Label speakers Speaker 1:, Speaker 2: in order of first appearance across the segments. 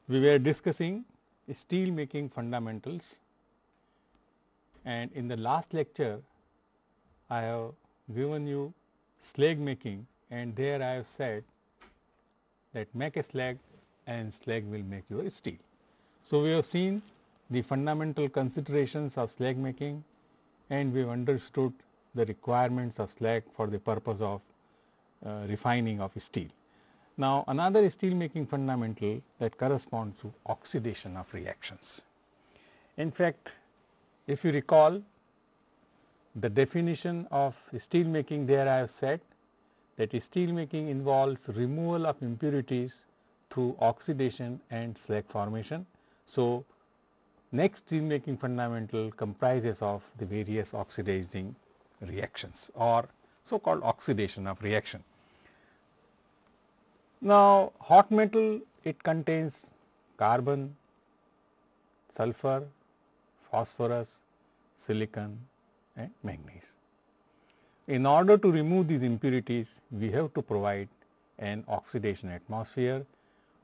Speaker 1: We were discussing steel making fundamentals, and in the last lecture I have given you slag making, and there I have said that make a slag and slag will make your steel. So, we have seen the fundamental considerations of slag making, and we have understood the requirements of slag for the purpose of refining of steel. Now, another steel making fundamental that corresponds to oxidation of reactions. In fact, if you recall the definition of steel making, there I have said that steel making involves removal of impurities through oxidation and slag formation. So, next steel making fundamental comprises of the various oxidizing reactions or so called oxidation of reaction. Now, hot metal, it contains carbon, sulfur, phosphorus, silicon and manganese. In order to remove these impurities, we have to provide an oxidation atmosphere,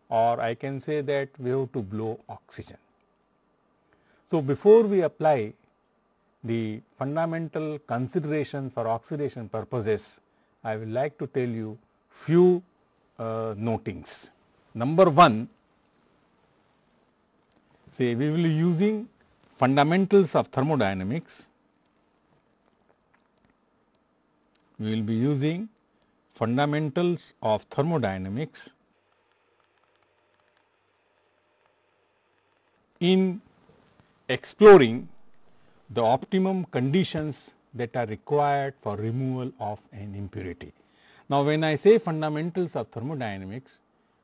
Speaker 1: or I can say that we have to blow oxygen. So, before we apply the fundamental considerations for oxidation purposes, I would like to tell you few notings. Number one, say we will be using fundamentals of thermodynamics. We will be using fundamentals of thermodynamics in exploring the optimum conditions that are required for removal of an impurity. Now, when I say fundamentals of thermodynamics,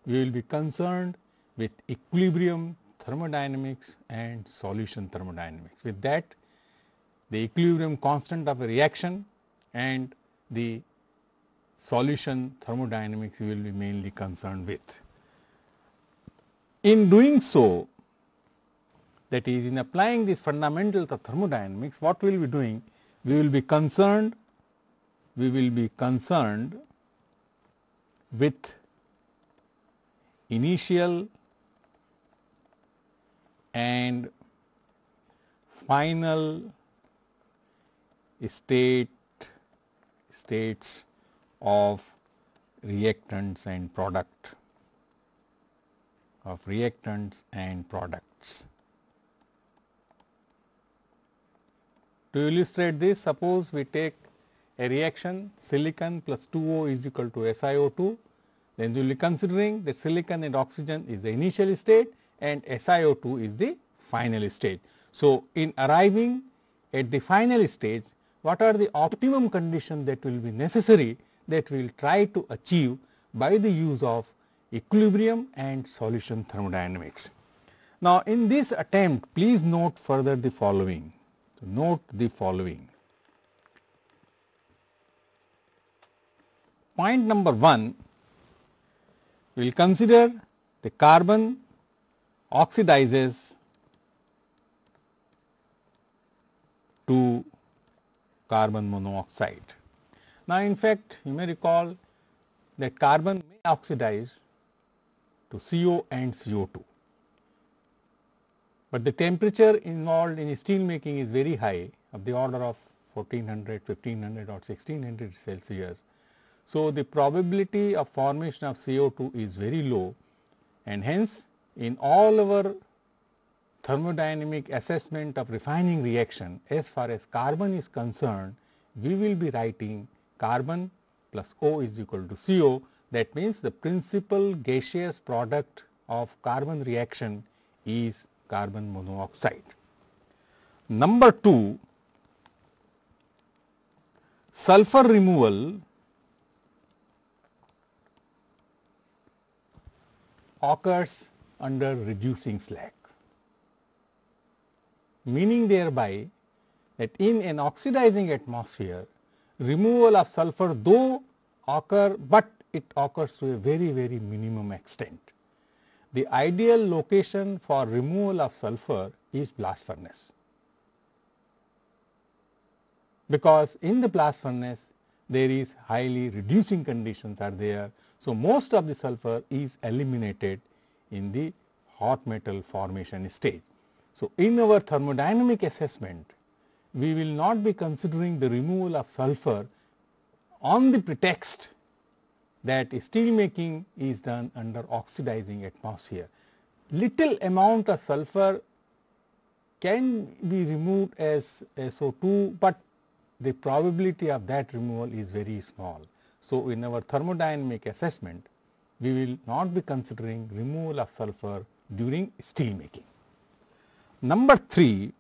Speaker 1: we will be concerned with equilibrium thermodynamics and solution thermodynamics. With that, the equilibrium constant of a reaction and the solution thermodynamics we will be mainly concerned with. In doing so, that is, in applying these fundamentals of thermodynamics, what we will be doing? We will be concerned with initial and final states of reactants and products. To illustrate this, suppose we take a reaction silicon plus 2O is equal to SiO2, then we will be considering that silicon and oxygen is the initial state and SiO2 is the final state. So, in arriving at the final stage, what are the optimum conditions that will be necessary that we will try to achieve by the use of equilibrium and solution thermodynamics. Now, in this attempt, please note further the following. Point number 1, we will consider the carbon oxidizes to carbon monoxide. Now, in fact, you may recall that carbon may oxidize to CO and CO2, but the temperature involved in steel making is very high, of the order of 1400, 1500 or 1600 Celsius. So, the probability of formation of CO2 is very low, and hence in all our thermodynamic assessment of refining reaction, as far as carbon is concerned, we will be writing carbon plus O is equal to CO. That means, the principal gaseous product of carbon reaction is carbon monoxide. Number 2, sulfur removal occurs under reducing slag, meaning thereby that in an oxidizing atmosphere, removal of sulfur though occur, but it occurs to a very minimum extent. The ideal location for removal of sulfur is blast furnace, because in the blast furnace there is highly reducing conditions are there. So, most of the sulfur is eliminated in the hot metal formation stage. So, in our thermodynamic assessment, we will not be considering the removal of sulfur on the pretext that steel making is done under oxidizing atmosphere. Little amount of sulfur can be removed as SO2, but the probability of that removal is very small. So, in our thermodynamic assessment, we will not be considering removal of sulfur during steel making. Number 3,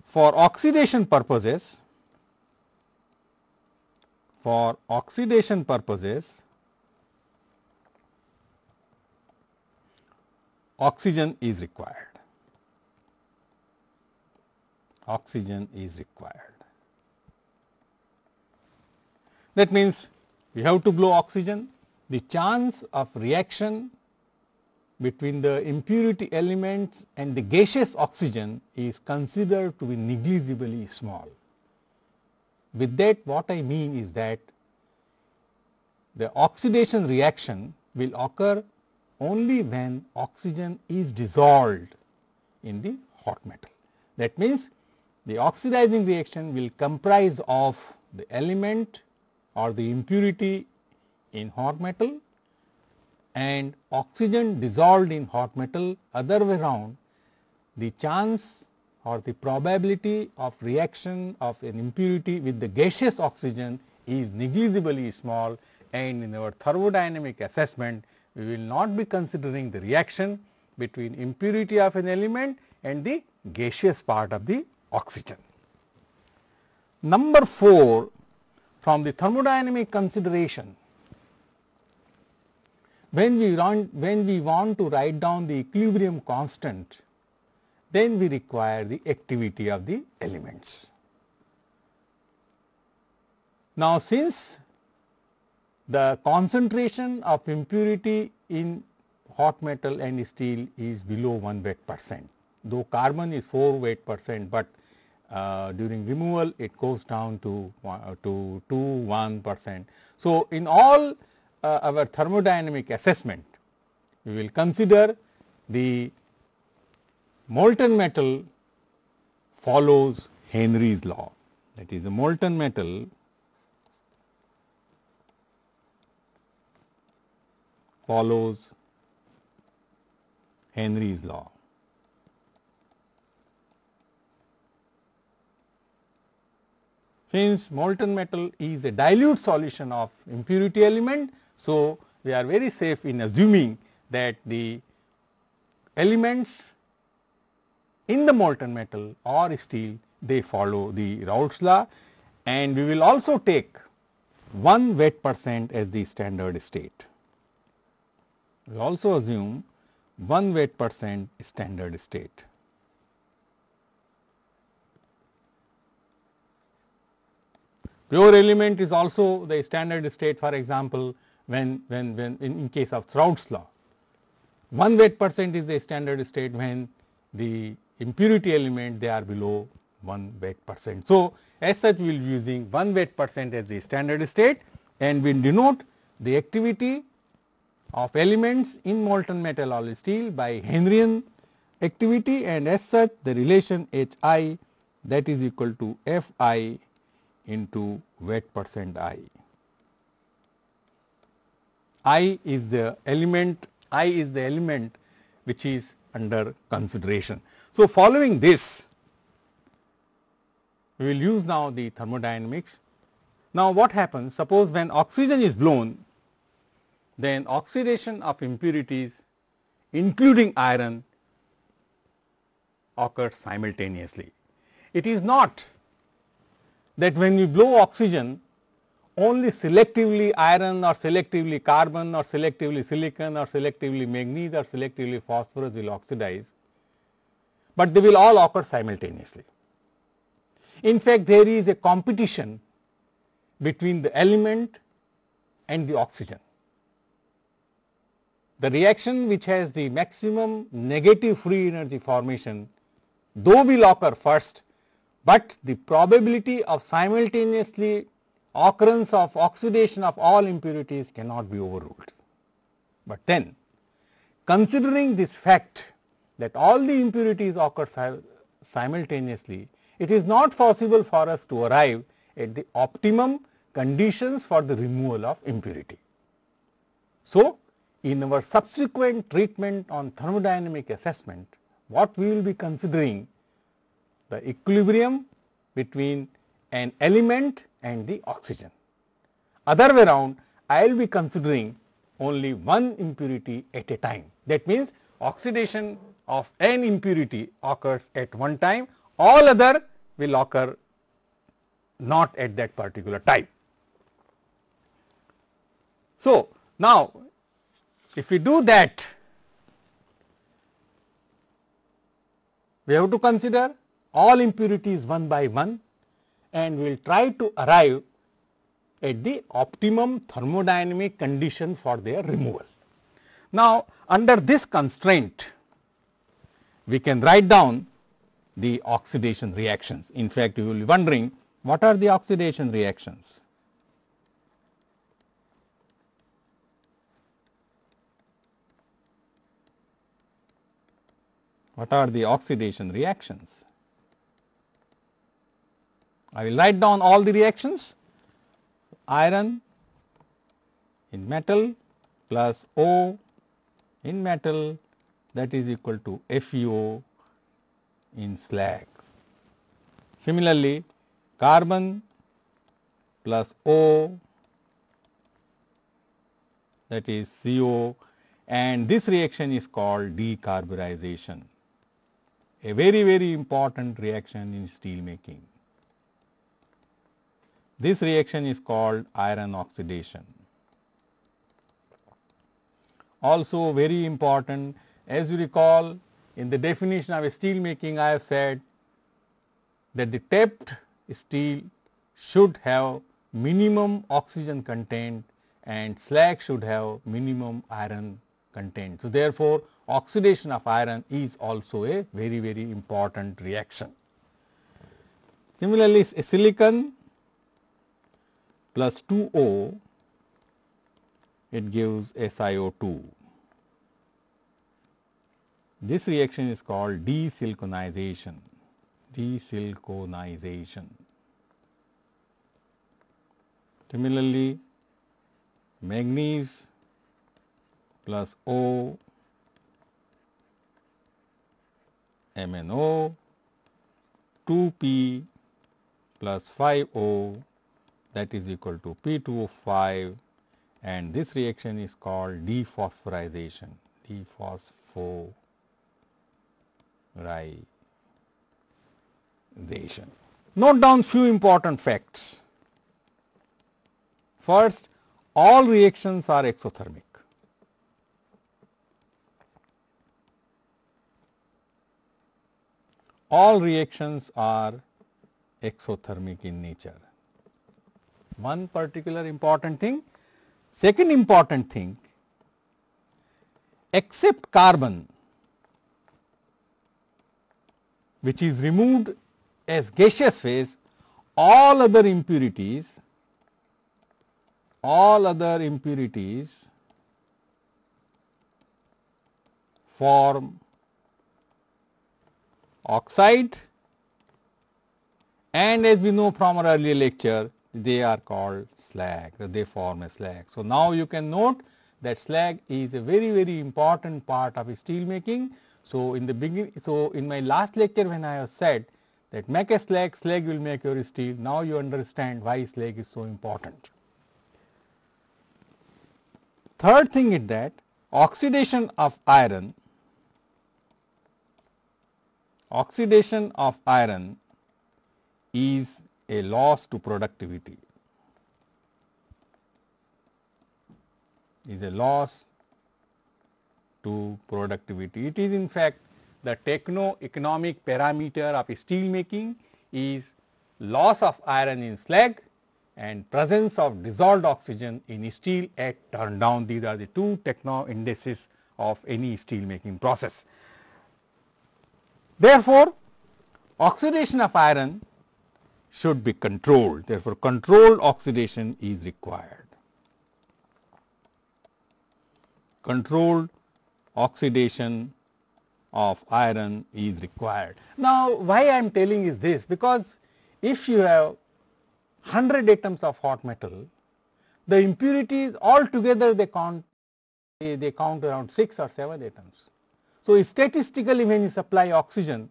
Speaker 1: for oxidation purposes, oxygen is required. Oxygen is required. That means, we have to blow oxygen. The chance of reaction between the impurity elements and the gaseous oxygen is considered to be negligibly small. With that, what I mean is that the oxidation reaction will occur only when oxygen is dissolved in the hot metal. That means, the oxidizing reaction will comprise of the element or the impurity in hot metal and oxygen dissolved in hot metal. Other way around, the chance or the probability of reaction of an impurity with the gaseous oxygen is negligibly small, and in our thermodynamic assessment, we will not be considering the reaction between impurity of an element and the gaseous part of the oxygen. Number 4, from the thermodynamic consideration, when we want to write down the equilibrium constant, then we require the activity of the elements. Now, since the concentration of impurity in hot metal and steel is below 1 weight%, though carbon is 4 weight%, but during removal it goes down to 1%. So, in all our thermodynamic assessment, we will consider the molten metal follows Henry's law. That is, a molten metal follows Henry's law. Since molten metal is a dilute solution of impurity element, so we are very safe in assuming that the elements in the molten metal or steel, they follow the Raoult's law, and we will also take 1 weight% as the standard state. We also assume 1 weight% standard state. Pure element is also the standard state, for example, when in case of Raoult's law. 1 weight% is the standard state when the impurity element, they are below 1 weight%. So, as such, we will be using 1 weight% as the standard state, and we denote the activity of elements in molten metal or steel by Henryan activity, and as such the relation Hi, that is equal to Fi into weight% I. I is the element which is under consideration. So, following this, we will use now the thermodynamics. Now, what happens? Suppose when oxygen is blown, then oxidation of impurities including iron occurs simultaneously. It is not that when we blow oxygen, only selectively iron or selectively carbon or selectively silicon or selectively manganese or selectively phosphorus will oxidize, but they will all occur simultaneously. In fact, there is a competition between the element and the oxygen. The reaction which has the maximum negative free energy formation, though will occur first, but the probability of simultaneously occurrence of oxidation of all impurities cannot be overruled. But then, considering this fact that all the impurities occur simultaneously, it is not possible for us to arrive at the optimum conditions for the removal of impurity. So, in our subsequent treatment on thermodynamic assessment, what we will be considering the equilibrium between an element and the oxygen. Other way around, I will be considering only one impurity at a time. That means, oxidation of an impurity occurs at one time, all other will occur not at that particular time. So, now if we do that, we have to consider all impurities one by one and we will try to arrive at the optimum thermodynamic condition for their removal. Now, under this constraint, we can write down the oxidation reactions. In fact, you will be wondering what are the oxidation reactions. What are the oxidation reactions? I will write down all the reactions. So, iron in metal plus O in metal, that is equal to FeO in slag. Similarly, carbon plus O, that is CO, and this reaction is called decarburization, a very important reaction in steel making. This reaction is called iron oxidation. Also very important, as you recall, in the definition of steel making, I have said that the tapped steel should have minimum oxygen content and slag should have minimum iron content. So, therefore, oxidation of iron is also a very important reaction. Similarly, a silicon plus 2O, it gives SiO2. This reaction is called desiliconization. Similarly, manganese plus O, MnO, 2P plus 5O, that is equal to P2O5, and this reaction is called dephosphorization. Note down few important facts. First, all reactions are exothermic. All reactions are exothermic in nature. One particular important thing. Second important thing, except carbon, which is removed as gaseous phase, all other impurities form oxide, and as we know from our earlier lecture, they are called slag, they form a slag. So, now you can note that slag is a very important part of steel making. So, in the beginning, so in my last lecture when I have said that make a slag, slag will make your steel, now you understand why slag is so important. Third thing is that oxidation of iron is a loss to productivity, It is in fact the techno-economic parameter of steel making is loss of iron in slag and presence of dissolved oxygen in steel at turn down. These are the two techno indices of any steel making process. Therefore, oxidation of iron should be controlled. Therefore, controlled oxidation is required. Controlled oxidation of iron is required. Now, why I am telling is this, because if you have 100 atoms of hot metal, the impurities altogether they count around 6 or 7 atoms. So, statistically when you supply oxygen,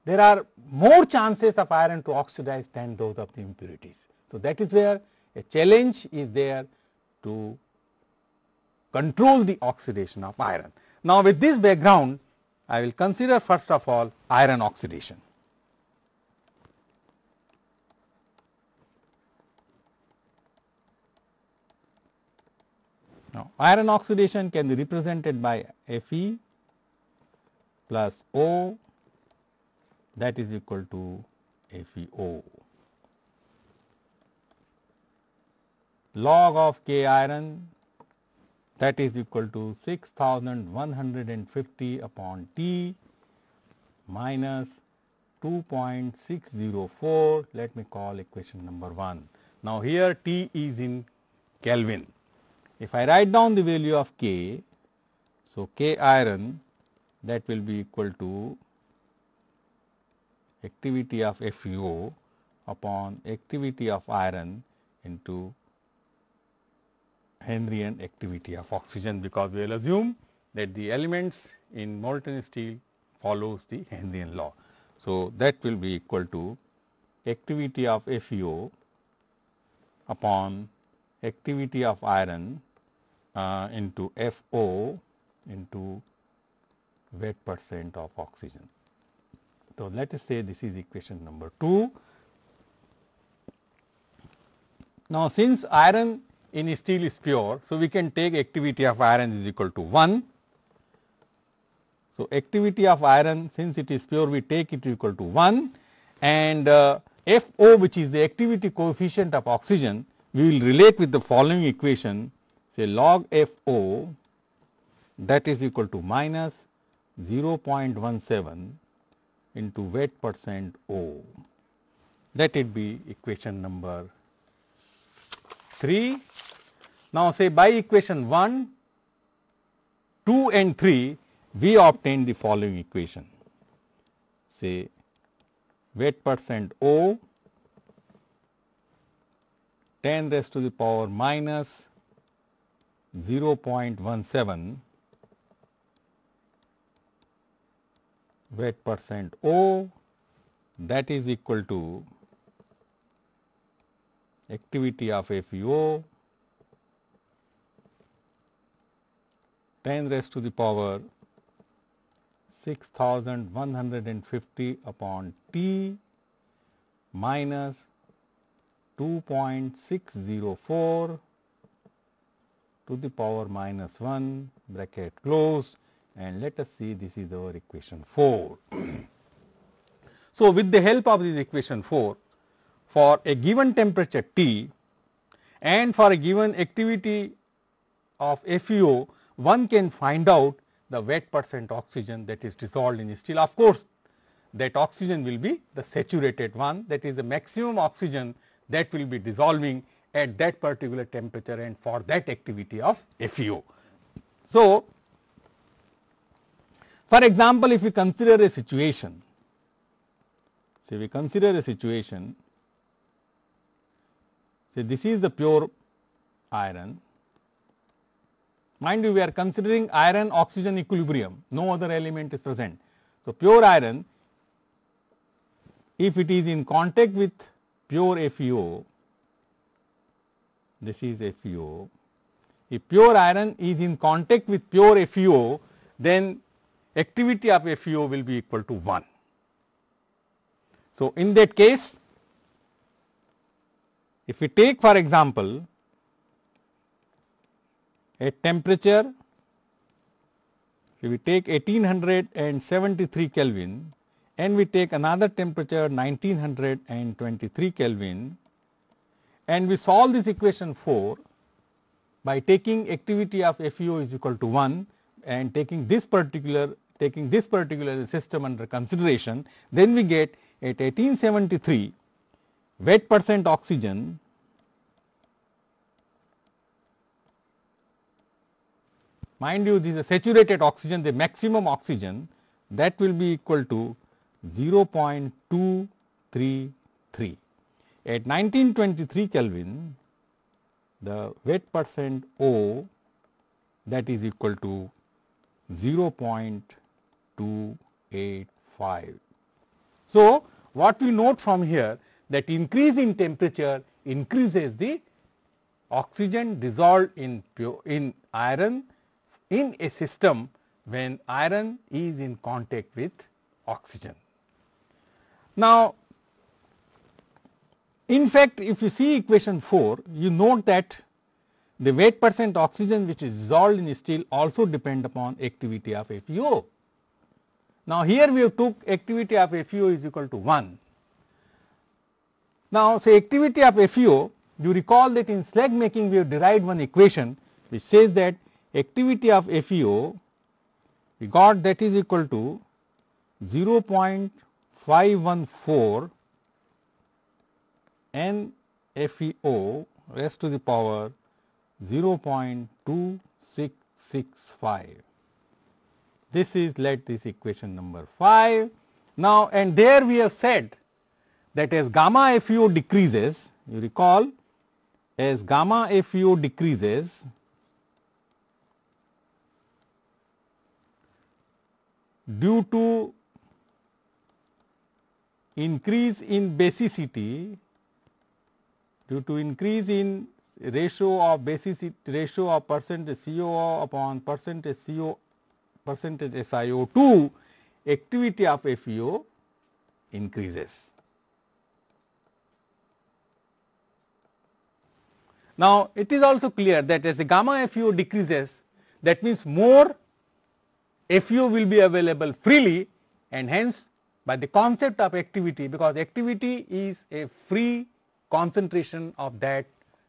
Speaker 1: there are more chances of iron to oxidize than those of the impurities. So, that is where a challenge is there to control the oxidation of iron. Now, with this background, I will consider first of all iron oxidation. Now, iron oxidation can be represented by Fe plus O, that is equal to FeO. Log of K iron, that is equal to 6150 upon T minus 2.604, let me call equation number 1. Now, here T is in Kelvin. If I write down the value of K, so K iron, that will be equal to activity of FeO upon activity of iron into Henryan activity of oxygen, because we will assume that the elements in molten steel follows the Henryan law. So, that will be equal to activity of FeO upon activity of iron into Fo into weight percent of oxygen. So, let us say this is equation number 2. Now, since iron in steel is pure, so we can take activity of iron is equal to 1. So, activity of iron, since it is pure, we take it equal to 1, and Fo, which is the activity coefficient of oxygen, we will relate with the following equation, say log Fo, that is equal to minus 0.17 into weight percent O. That would be equation number 3. Now, say by equation 1, 2 and 3, we obtain the following equation. Say weight percent O 10 raised to the power minus 0.17 weight percent O, that is equal to activity of FeO 10 raised to the power 6150 upon T minus 2.604 to the power minus 1 bracket close, and let us see, this is our equation 4. So, with the help of this equation 4, for a given temperature T and for a given activity of FeO, one can find out the weight percent oxygen that is dissolved in steel. Of course, that oxygen will be the saturated one, that is the maximum oxygen that will be dissolving at that particular temperature and for that activity of FeO. So, for example, if we consider a situation, say we consider a situation, say this is the pure iron. Mind you, we are considering iron oxygen equilibrium, no other element is present. So, pure iron, if it is in contact with pure FeO, this is FeO, if pure iron is in contact with pure FeO, then activity of FeO will be equal to 1. So, in that case, if we take for example, at temperature, so we take 1873 Kelvin and we take another temperature 1923 Kelvin, and we solve this equation 4 by taking activity of FeO is equal to 1 and taking this particular system under consideration, then we get at 1873 weight percent oxygen mind you, this is a saturated oxygen, the maximum oxygen. that will be equal to 0.233. At 1923 Kelvin, the wet percent O, that is equal to 0.285. So, what we note from here, that increase in temperature increases the oxygen dissolved in iron in a system when iron is in contact with oxygen. Now, in fact, if you see equation 4, you note that the weight percent oxygen which is dissolved in steel also depend upon activity of FeO. Now, here we have took activity of FeO is equal to 1. Now, say activity of FeO, you recall that in slag making we have derived one equation which says that activity of FeO we got that is equal to 0.514 NFeO raised to the power 0.2665. This is this equation number 5. Now, and there we have said that as gamma FeO decreases, you recall, as gamma FeO decreases, due to increase in basicity, due to increase in ratio of basicity, ratio of percentage CO upon percentage CO percentage SiO2, activity of FeO increases. Now, it is also clear that as the gamma FeO decreases, that means more FeO will be available freely, and hence by the concept of activity, because activity is a free concentration of that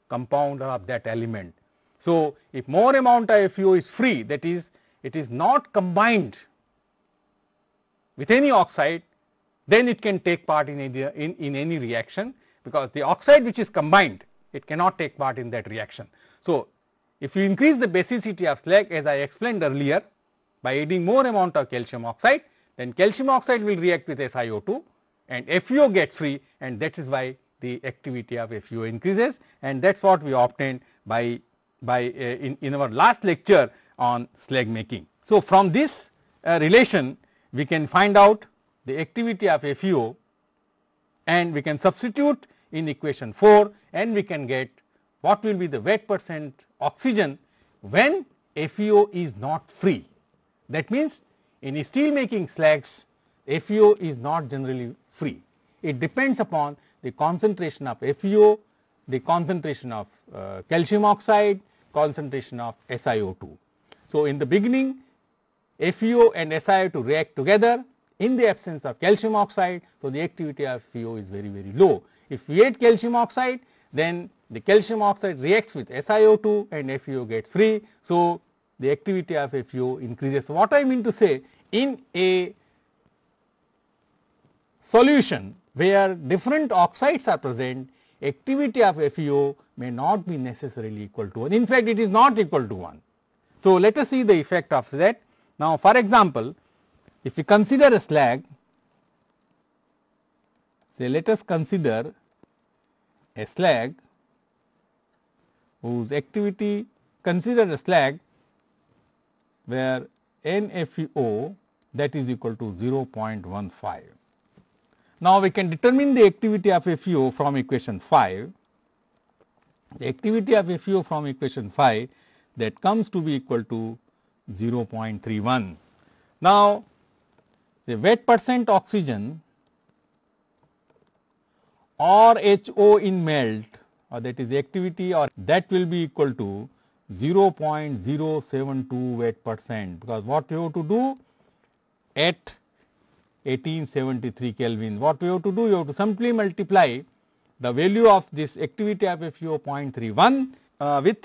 Speaker 1: compound or of that element. So, if more amount of FeO is free, that is it is not combined with any oxide, then it can take part in any reaction, because the oxide which is combined, it cannot take part in that reaction. So, if you increase the basicity of slag, as I explained earlier, by adding more amount of calcium oxide, then calcium oxide will react with SiO2 and FeO gets free, and that is why the activity of FeO increases, and that is what we obtained by in our last lecture on slag making. So, from this relation we can find out the activity of FeO, and we can substitute in equation 4, and we can get what will be the weight percent oxygen when FeO is not free. That means, in steel making slags, FeO is not generally free. It depends upon the concentration of FeO, the concentration of calcium oxide, concentration of SiO2. So, in the beginning FeO and SiO2 react together in the absence of calcium oxide. So, the activity of FeO is very low. If we add calcium oxide, then the calcium oxide reacts with SiO2 and FeO gets free. So, the activity of FeO increases. So, what I mean to say, in a solution where different oxides are present, activity of FeO may not be necessarily equal to 1. In fact, it is not equal to 1. So, let us see the effect of that. Now, for example, if we consider a slag, say let us consider a slag whose activity, consider a slag where NFeO that is equal to 0.15. Now, we can determine the activity of FeO from equation 5. The activity of FeO from equation 5, that comes to be equal to 0.31. Now, the weight percent oxygen or HO in melt, or that is activity, or that will be equal to 0.072 weight percent, because what we have to do at 1873 Kelvin, what we have to do, you have to simply multiply the value of this activity of FeO 0.31 with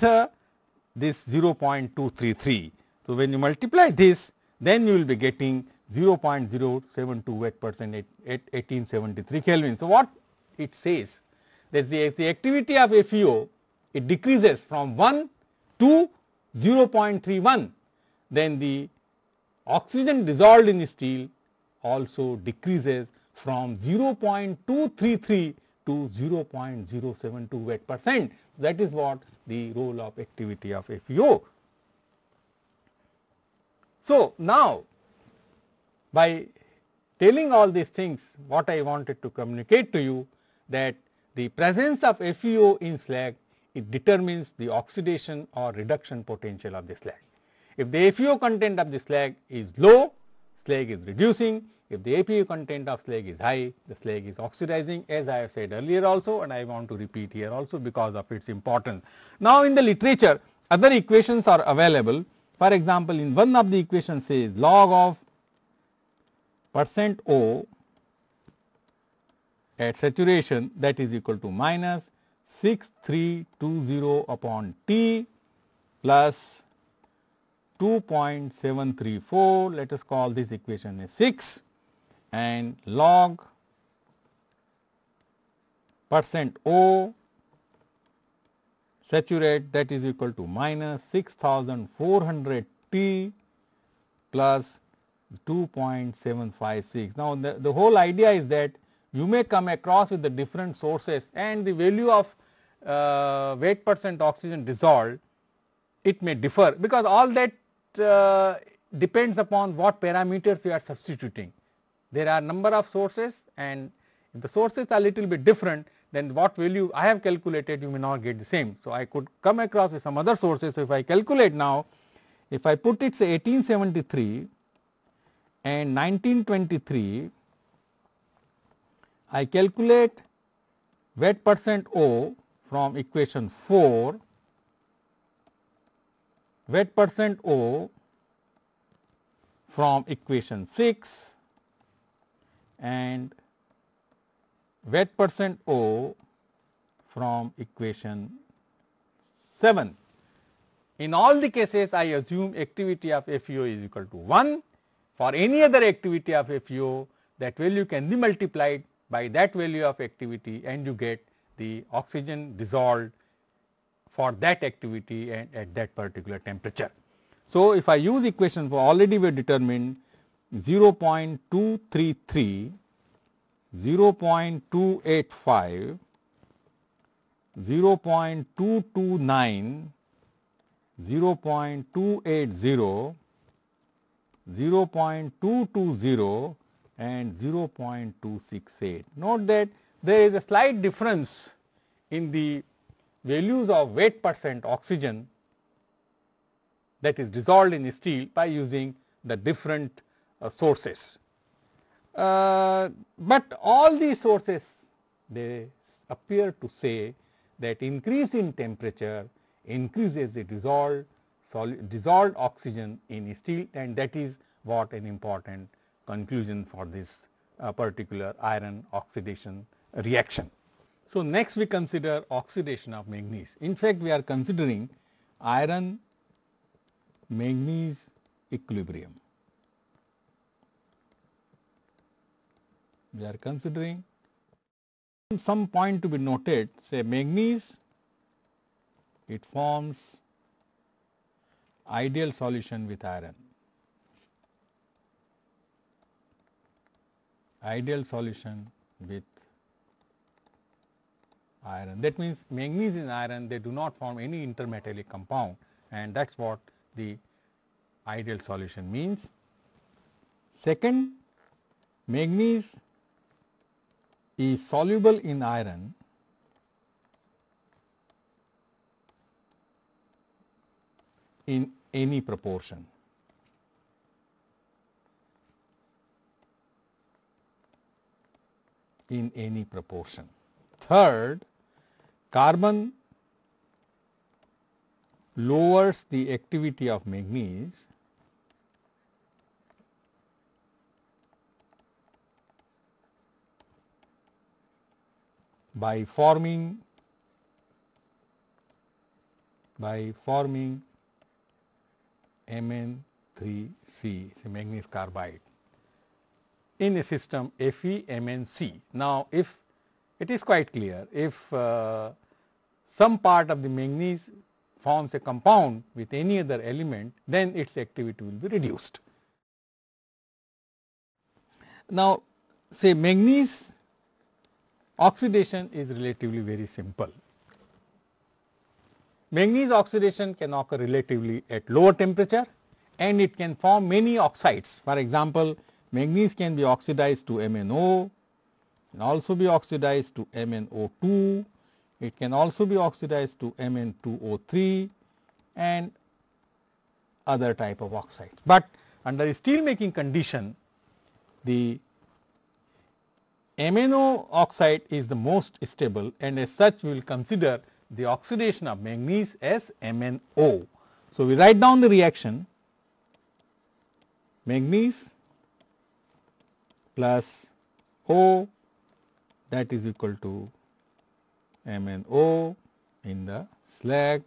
Speaker 1: this 0.233. So, when you multiply this, then you will be getting 0.072 weight percent at 1873 Kelvin. So, what it says, that the activity of FeO, it decreases from 1 to 0.31, then the oxygen dissolved in steel also decreases from 0.233 to 0.072 weight%. That is what the role of activity of FeO. So, now by telling all these things, what I wanted to communicate to you, that the presence of FeO in slag, it determines the oxidation or reduction potential of the slag. If the FeO content of the slag is low, slag is reducing. If the FeO content of slag is high, the slag is oxidizing, as I have said earlier also, and I want to repeat here also because of its importance. Now, in the literature, other equations are available. For example, in one of the equations says log of percent O at saturation, that is equal to minus 6320 upon T plus 2.734, let us call this equation as 6, and log percent O saturate, that is equal to minus 6400 T plus 2.756. Now, the whole idea is that you may come across with the different sources and the value of weight percent oxygen dissolved, it may differ, because all that depends upon what parameters you are substituting. There are number of sources, and if the sources are little bit different, then what value I have calculated you may not get the same. So, I could come across with some other sources. So, if I calculate now, if I put it say 1873 and 1923, I calculate weight percent O from equation 4, weight percent O from equation 6, and weight percent O from equation 7. In all the cases, I assume activity of FeO is equal to 1. For any other activity of FeO, that value can be multiplied by that value of activity, and you get the oxygen dissolved for that activity and at that particular temperature. So, if I use equation 4, already we determined 0.233, 0.285, 0.229, 0.280, 0.220 and 0.268. Note that there is a slight difference in the values of weight percent oxygen that is dissolved in steel by using the different sources. But all these sources, they appear to say that increase in temperature increases the dissolved oxygen in steel, and that is what an important conclusion for this particular iron oxidation reaction. So, next we consider oxidation of manganese. In fact, we are considering iron manganese equilibrium. We are considering some point to be noted, say manganese, it forms ideal solution with iron. Ideal solution with iron. That means, manganese and iron, they do not form any intermetallic compound, and that is what the ideal solution means. Second, manganese is soluble in iron in any proportion. In any proportion. Third, carbon lowers the activity of manganese by forming Mn3C, manganese carbide, in a system FeMnC. Now, if it is quite clear, if some part of the manganese forms a compound with any other element, then its activity will be reduced. Now, say manganese oxidation is relatively very simple. Manganese oxidation can occur relatively at lower temperature and it can form many oxides. For example, manganese can be oxidized to MnO, can also be oxidized to MnO2, it can also be oxidized to Mn2O3 and other type of oxides. But under steel making condition, the MnO oxide is the most stable, and as such we will consider the oxidation of manganese as MnO. So, we write down the reaction manganese plus O, that is equal to MnO in the slag,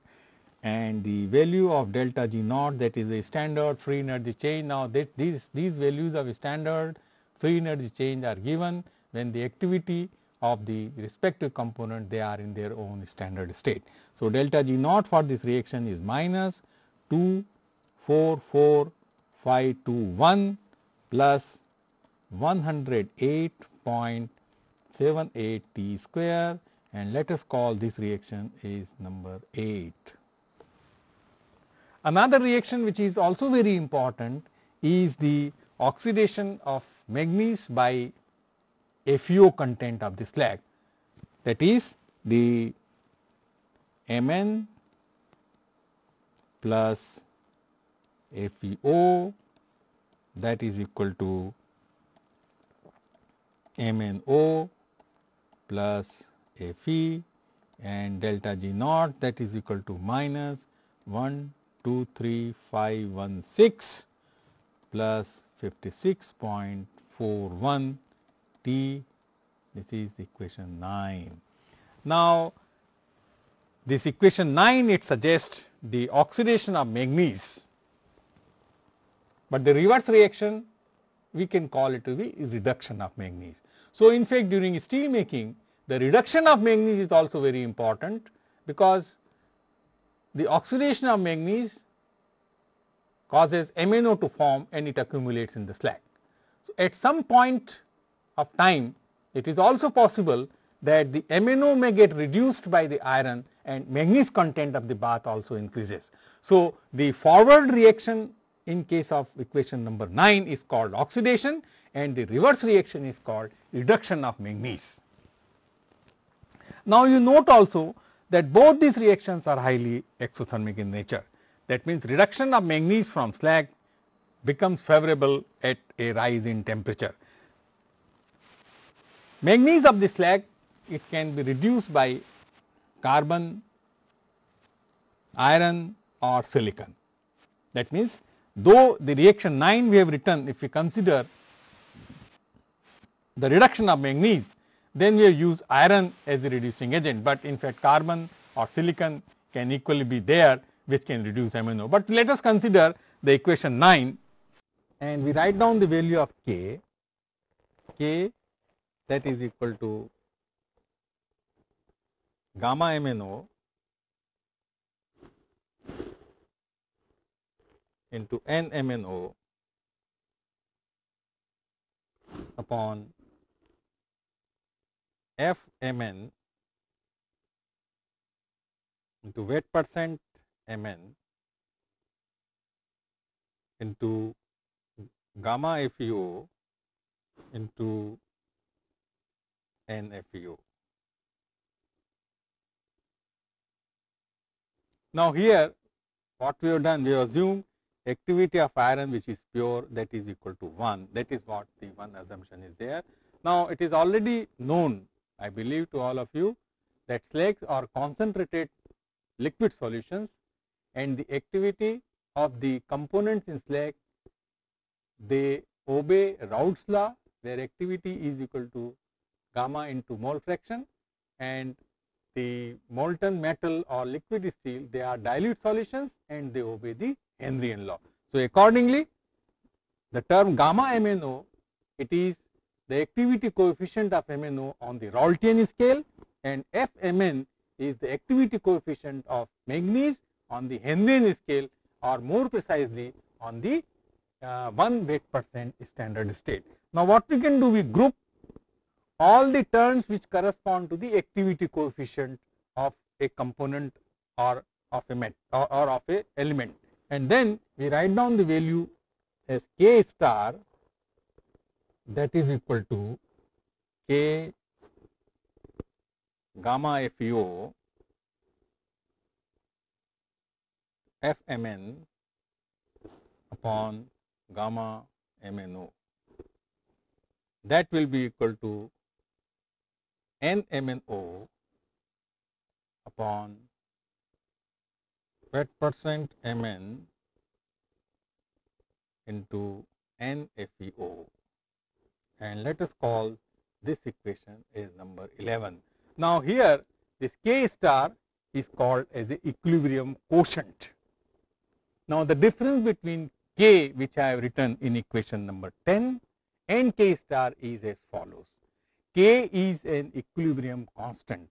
Speaker 1: and the value of delta G naught, that is the standard free energy change. Now, that these values of standard free energy change are given when the activity of the respective component they are in their own standard state. So, delta G naught for this reaction is minus 244,521 plus 108.78 T square, and let us call this reaction is number 8. Another reaction which is also very important is the oxidation of manganese by FeO content of the slag, that is the Mn plus FeO, that is equal to MnO plus Fe, and delta G naught, that is equal to minus 123,516 plus 56.41 T. This is equation 9. Now, this equation 9 it suggests the oxidation of manganese, but the reverse reaction we can call it to be reduction of manganese. So, in fact, during steel making the reduction of manganese is also very important, because the oxidation of manganese causes MnO to form and it accumulates in the slag. So, at some point of time it is also possible that the MnO may get reduced by the iron and manganese content of the bath also increases. So, the forward reaction in case of equation number 9 is called oxidation, and the reverse reaction is called reduction of manganese. Now, you note also that both these reactions are highly exothermic in nature. That means, reduction of manganese from slag becomes favorable at a rise in temperature. Manganese of the slag, it can be reduced by carbon, iron or silicon. That means, though the reaction 9 we have written, if we consider the reduction of manganese, then we have used iron as the reducing agent, but in fact carbon or silicon can equally be there which can reduce MnO. But let us consider the equation 9 and we write down the value of K that is equal to gamma MnO into N MnO upon F Mn into weight percent Mn into gamma FeO into N FeO. Now, here what we have done, we have assumed activity of iron which is pure, that is equal to 1, that is what the one assumption is there. Now, it is already known, I believe, to all of you that slags are concentrated liquid solutions, and the activity of the components in slag, they obey Raoult's law, where activity is equal to gamma into mole fraction, and the molten metal or liquid steel, they are dilute solutions and they obey the Henrian law. So, accordingly, the term gamma MnO, it is the activity coefficient of MnO on the Raoultian scale, and Fmn is the activity coefficient of manganese on the Henrian scale, or more precisely on the 1 weight% standard state. Now, what we can do, we group all the terms which correspond to the activity coefficient of a component or of a or of a element, and then we write down the value as K star, that is equal to K gamma FeO Fmn upon gamma MnO, that will be equal to NMnO upon weight% Mn into NFeO, and let us call this equation as number 11. Now, here this K star is called as a equilibrium quotient. Now, the difference between K, which I have written in equation number 10, and K star is as follows. K is an equilibrium constant.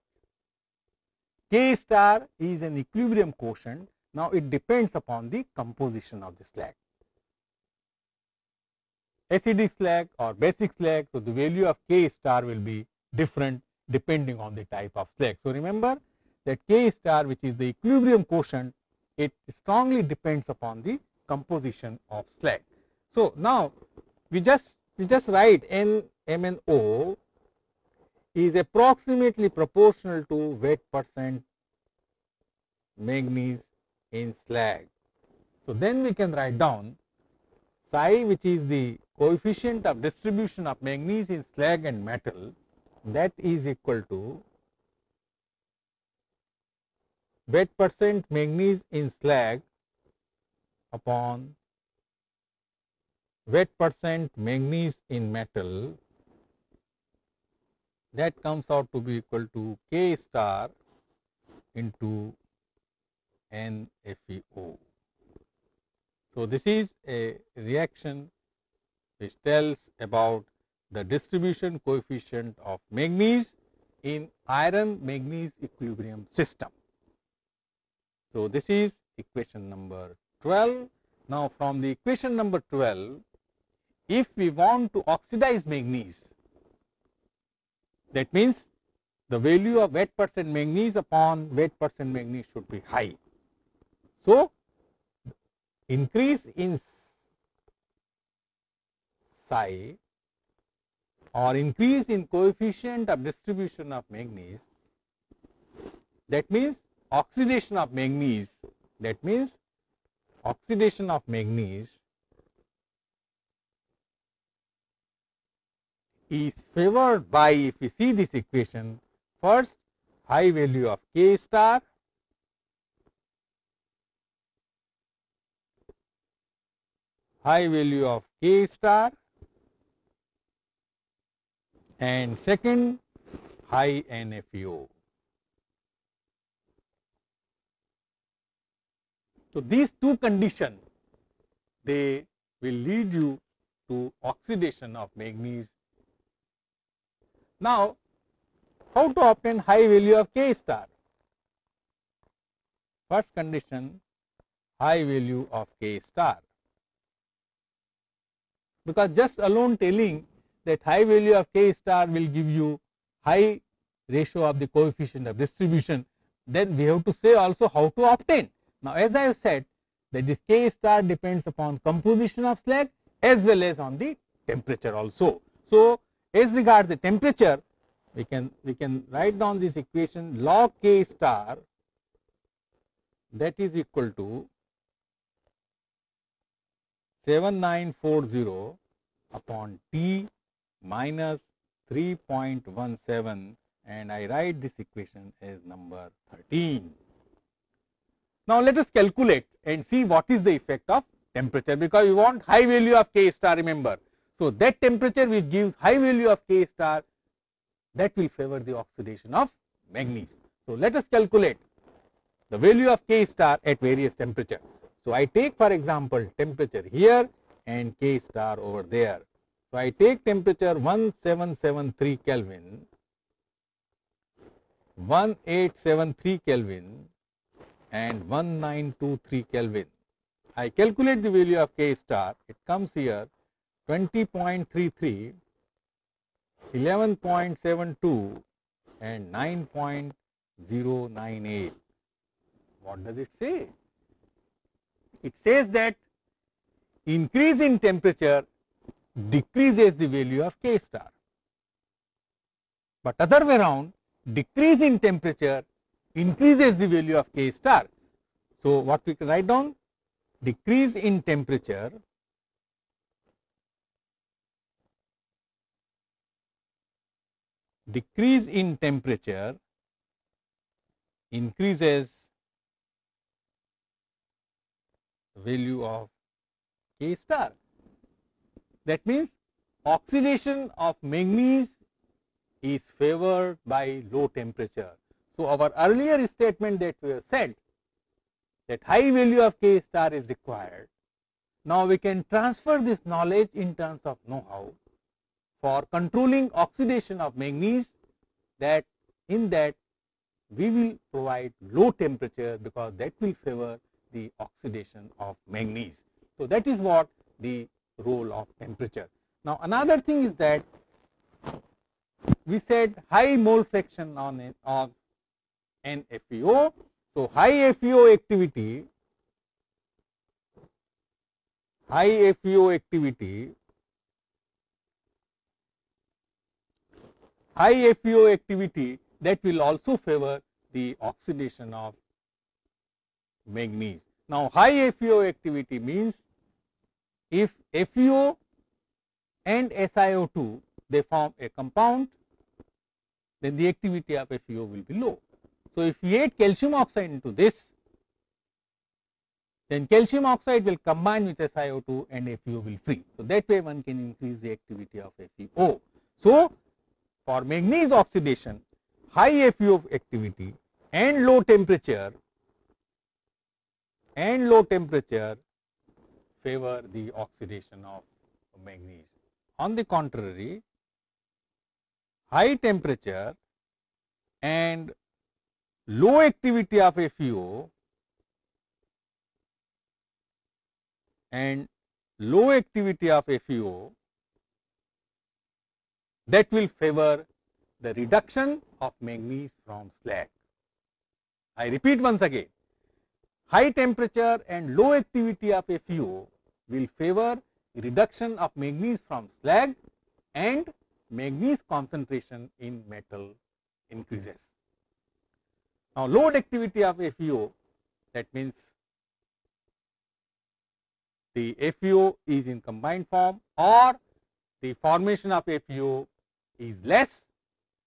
Speaker 1: K star is an equilibrium quotient. Now, it depends upon the composition of the slag. Acidic slag or basic slag, so the value of K star will be different depending on the type of slag. So, remember that K star, which is the equilibrium quotient, it strongly depends upon the composition of slag. So, now we just write NMnO is approximately proportional to weight% manganese in slag. So, then we can write down psi, which is the coefficient of distribution of manganese in slag and metal, that is equal to weight% manganese in slag upon weight% manganese in metal, that comes out to be equal to K star into NFeO. So, this is a reaction which tells about the distribution coefficient of manganese in iron manganese equilibrium system. So, this is equation number 12. Now, from the equation number 12, if we want to oxidize manganese, that means the value of weight% manganese upon weight% manganese should be high. So, increase in psi or increase in coefficient of distribution of manganese, that means oxidation of manganese, is favored by, if we see this equation, first high value of K star, and second high NFeO. So, these two conditions, they will lead you to oxidation of manganese. Now, how to obtain high value of K star? First condition, high value of K star, because just alone telling that high value of K star will give you high ratio of the coefficient of distribution, then we have to say also how to obtain. Now, as I have said, that this K star depends upon composition of slag as well as on the temperature also. So, as regards the temperature, we can write down this equation log K star, that is equal to 7940 upon T minus 3.17, and I write this equation as number 13. Now, let us calculate and see what is the effect of temperature, because we want high value of K star, remember. So, that temperature which gives high value of K star, that will favor the oxidation of manganese. So, let us calculate the value of K star at various temperature. So, I take for example temperature here and K star over there. So, I take temperature 1773 Kelvin, 1873 Kelvin and 1923 Kelvin. I calculate the value of K star, it comes here 20.33, 11.72 and 9.098. What does it say? It says that increase in temperature decreases the value of K star, but other way around, decrease in temperature increases the value of K star. So, what we can write down? Decrease in temperature increases value of K star. That means oxidation of manganese is favored by low temperature. So, our earlier statement that we have said that high value of K star is required. Now, we can transfer this knowledge in terms of know-how for controlling oxidation of manganese, that in that we will provide low temperature because that will favor the oxidation of manganese. So, that is what the role of temperature. Now, another thing is that we said high mole fraction on NaFeO. So, high FeO activity that will also favor the oxidation of manganese. Now, high FeO activity means if FeO and SiO2 they form a compound, then the activity of FeO will be low. So, if we add calcium oxide into this, then calcium oxide will combine with SiO2 and FeO will free. So, that way one can increase the activity of FeO. So, for manganese oxidation, high FeO activity and low temperature favor the oxidation of manganese. On the contrary, high temperature and low activity of FeO that will favor the reduction of manganese from slag. I repeat once again, high temperature and low activity of FeO will favor reduction of manganese from slag and manganese concentration in metal increases. Now, low activity of FeO, that means the FeO is in combined form or the formation of FeO is less.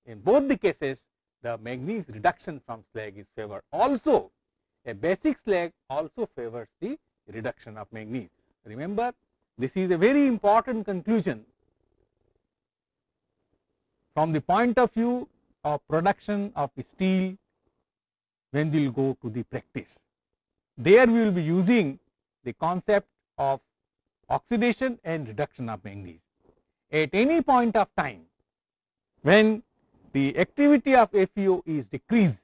Speaker 1: In both the cases, the manganese reduction from slag is favored. Also, a basic slag also favors the reduction of manganese. Remember, this is a very important conclusion from the point of view of production of steel when we will go to the practice. There we will be using the concept of oxidation and reduction of manganese. At any point of time when the activity of FeO is decreased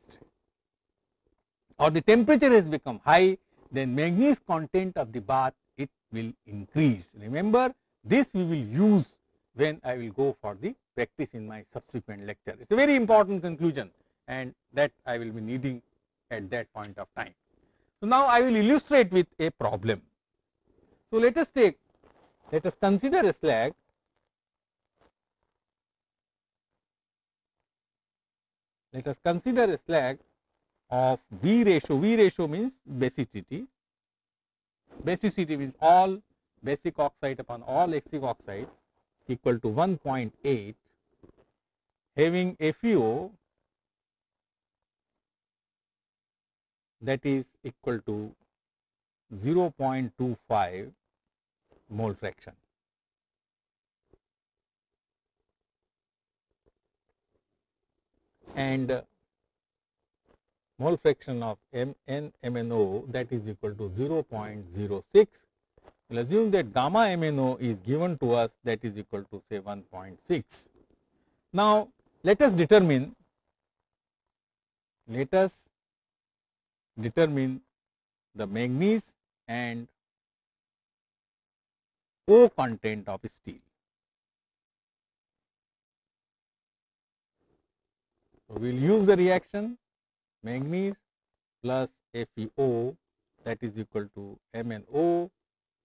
Speaker 1: or the temperature has become high, then manganese content of the bath it will increase. Remember, this we will use when I will go for the practice in my subsequent lecture. It is a very important conclusion and that I will be needing at that point of time. So, now I will illustrate with a problem. So, let us consider a slag of V ratio. V ratio means basicity. Basicity means all basic oxide upon all extrinsic oxide equal to 1.8, having FeO that is equal to 0.25 mole fraction. And mole fraction of NMNO that is equal to 0.06. We will assume that gamma MNO is given to us that is equal to say 1.6. Now, let us determine the manganese and FeO content of steel. So, we will use the reaction manganese plus FeO, that is equal to MnO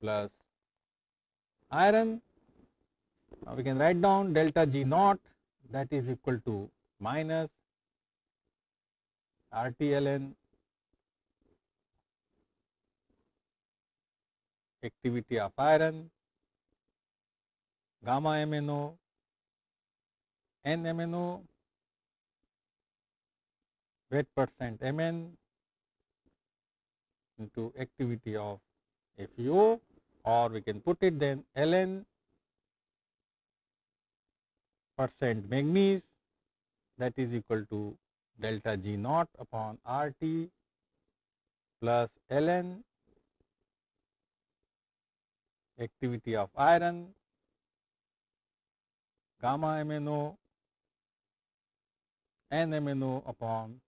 Speaker 1: plus iron. Now, we can write down delta G naught, that is equal to minus RTLN activity of iron, gamma MnO, NMnO, weight percent Mn into activity of FeO, or we can put it then Ln percent manganese, that is equal to delta G naught upon RT plus Ln activity of iron, gamma MnO, NMnO upon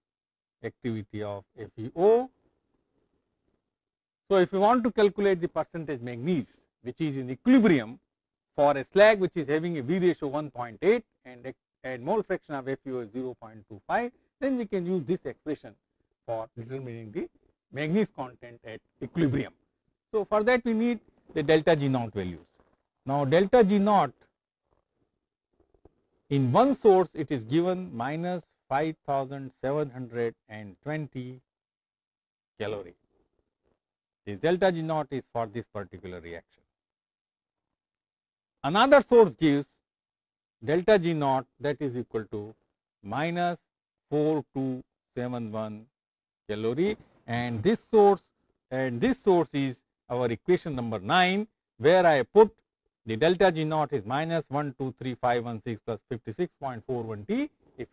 Speaker 1: activity of FeO. So, if you want to calculate the percentage manganese which is in equilibrium for a slag which is having a V ratio 1.8 and mole fraction of FeO is 0.25, then we can use this expression for determining the manganese content at equilibrium. So, for that we need the delta G naught values. Now, delta G naught in one source it is given minus 5720 calorie. This delta G naught is for this particular reaction. Another source gives delta G naught, that is equal to minus 4271 calorie, and this source is our equation number 9, where I put the delta G naught is minus 123516 plus 56.41 T. If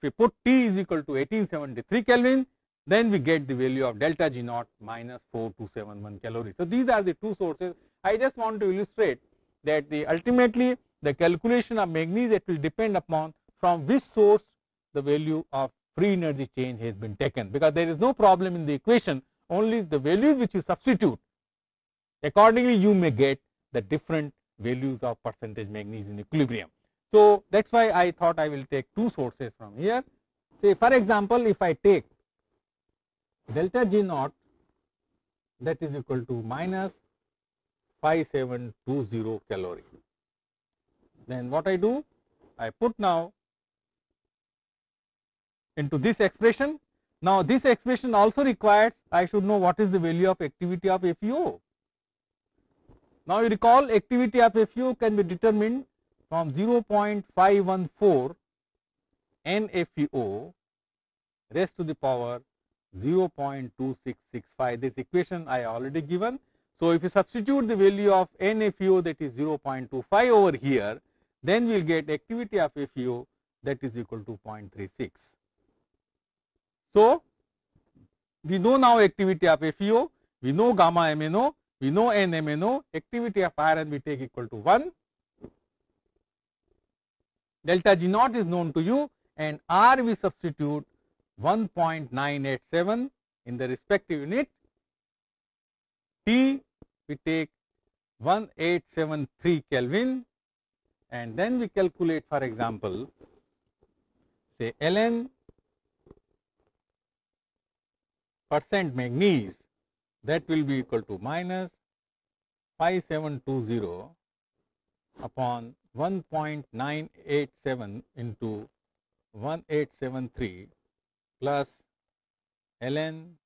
Speaker 1: we put T is equal to 1873 Kelvin, then we get the value of delta G naught minus 4271 calories. So, these are the two sources. I just want to illustrate that ultimately the calculation of manganese, it will depend upon from which source the value of free energy change has been taken, because there is no problem in the equation, only the values which you substitute, accordingly you may get the different values of percentage manganese in equilibrium. So, that is why I thought I will take two sources from here. Say for example, if I take delta G naught, that is equal to minus 5720 calorie, then what I do, I put now into this expression. Now, this expression also requires I should know what is the value of activity of FeO. Now, you recall activity of FeO can be determined from 0.514 NFeO raised to the power 0.2665. This equation I already given. So, if you substitute the value of NFeO, that is 0.25 over here, then we will get activity of FeO, that is equal to 0.36. So, we know now activity of FeO, we know gamma MnO, we know NMnO, activity of iron we take equal to 1. Delta G naught is known to you, and R we substitute 1.987 in the respective unit. T we take 1873 Kelvin, and then we calculate, for example, say Ln percent manganese, that will be equal to minus 5720 upon 1.987 into 1873 plus Ln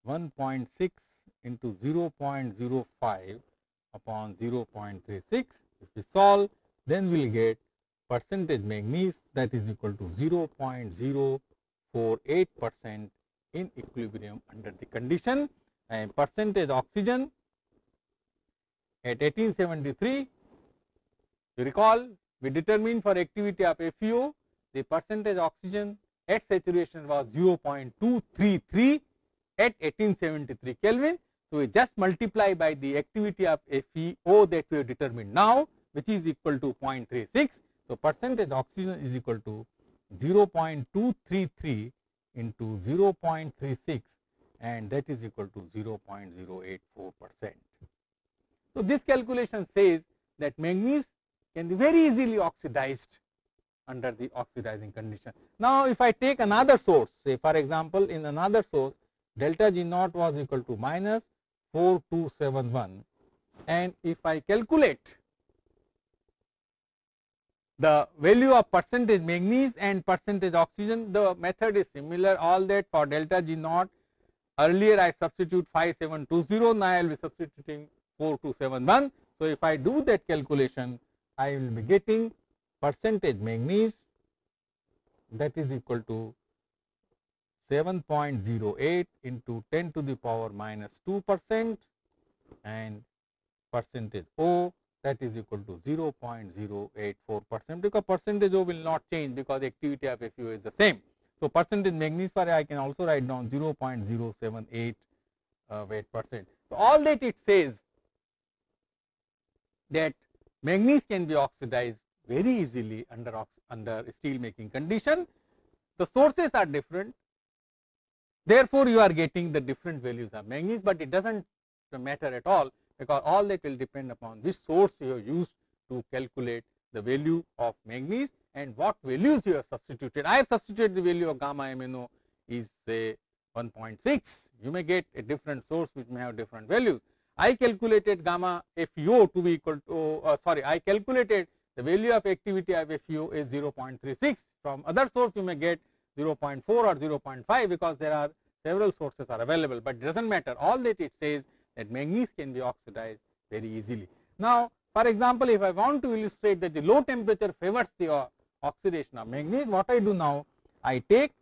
Speaker 1: 1.6 into 0.05 upon 0.36. If we solve, then we will get percentage manganese, that is equal to 0.048% in equilibrium under the condition, and percentage oxygen at 1873. You recall, we determined for activity of FeO, the percentage oxygen at saturation was 0.233 at 1873 Kelvin. So, we just multiply by the activity of FeO that we have determined now, which is equal to 0.36. So, percentage oxygen is equal to 0.233 into 0.36, and that is equal to 0.084%. So, this calculation says that manganese can be very easily oxidized under the oxidizing condition. Now, if I take another source, say for example, in another source delta G naught was equal to minus 4271, and if I calculate the value of percentage manganese and percentage oxygen, the method is similar. All that for delta G naught, earlier I substitute 5720, now I will be substituting 4271. So, if I do that calculation, I will be getting percentage manganese, that is equal to 7.08 into 10 to the power minus 2%, and percentage O, that is equal to 0.084%, because percentage O will not change because activity of FeO is the same. So, percentage manganese for I can also write down 0.078 weight%. So, all that it says that manganese can be oxidized very easily under steel making condition. The sources are different, therefore, you are getting the different values of manganese, but it does not matter at all, because all that will depend upon which source you have used to calculate the value of manganese and what values you have substituted. I have substituted the value of gamma MnO is say 1.6, you may get a different source which may have different values. I calculated gamma FeO to be equal to, I calculated the value of activity of FeO is 0.36. From other source you may get 0.4 or 0.5, because there are several sources are available, but it does not matter. All that it says that manganese can be oxidized very easily. Now, for example, if I want to illustrate that the low temperature favors the oxidation of manganese, what I do now, I take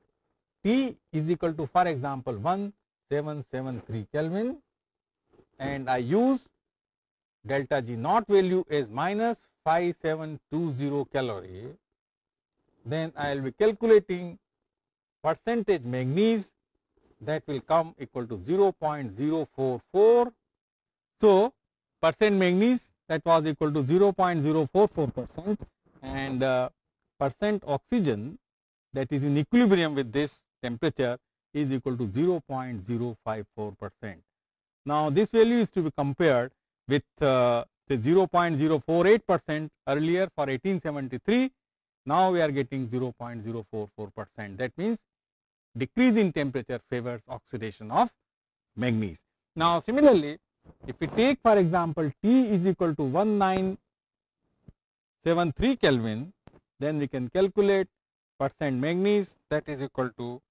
Speaker 1: T is equal to, for example, 1773 Kelvin, and I use delta G naught value as minus 5720 calorie. Then I will be calculating percentage manganese, that will come equal to 0.044. So, percent manganese, that was equal to 0.044%, and percent oxygen, that is in equilibrium with this temperature, is equal to 0.054%. Now, this value is to be compared with the 0.048% earlier for 1873. Now, we are getting 0.044%. That means decrease in temperature favors oxidation of manganese. Now, similarly, if we take for example T is equal to 1973 Kelvin, then we can calculate percent manganese, that is equal to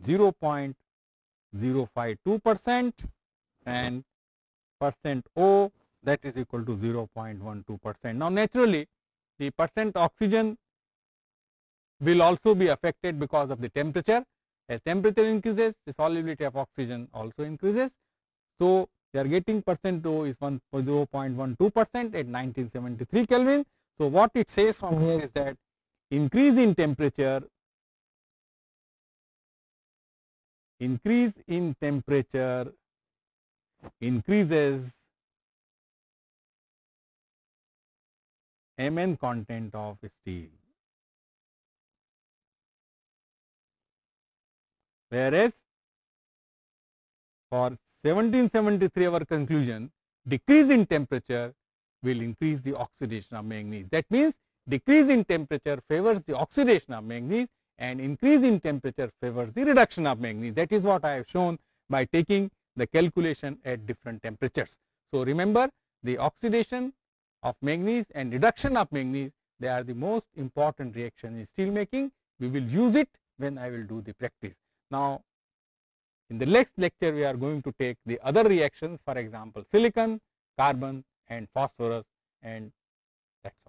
Speaker 1: 0.052%, and percent O, that is equal to 0.12%. Now, naturally, the percent oxygen will also be affected because of the temperature. As temperature increases, the solubility of oxygen also increases. So, we are getting percent O is 0.12% at 1973 Kelvin. So, what it says from here is that increase in temperature increases Mn content of steel, whereas for 1773 our conclusion, decrease in temperature will increase the oxidation of manganese. That means, decrease in temperature favors the oxidation of manganese and increase in temperature favors the reduction of manganese. That is what I have shown by taking the calculation at different temperatures. So, remember, the oxidation of manganese and reduction of manganese, they are the most important reaction in steel making. We will use it when I will do the practice. Now, in the next lecture, we are going to take the other reactions, for example, silicon, carbon and phosphorus, and that is all.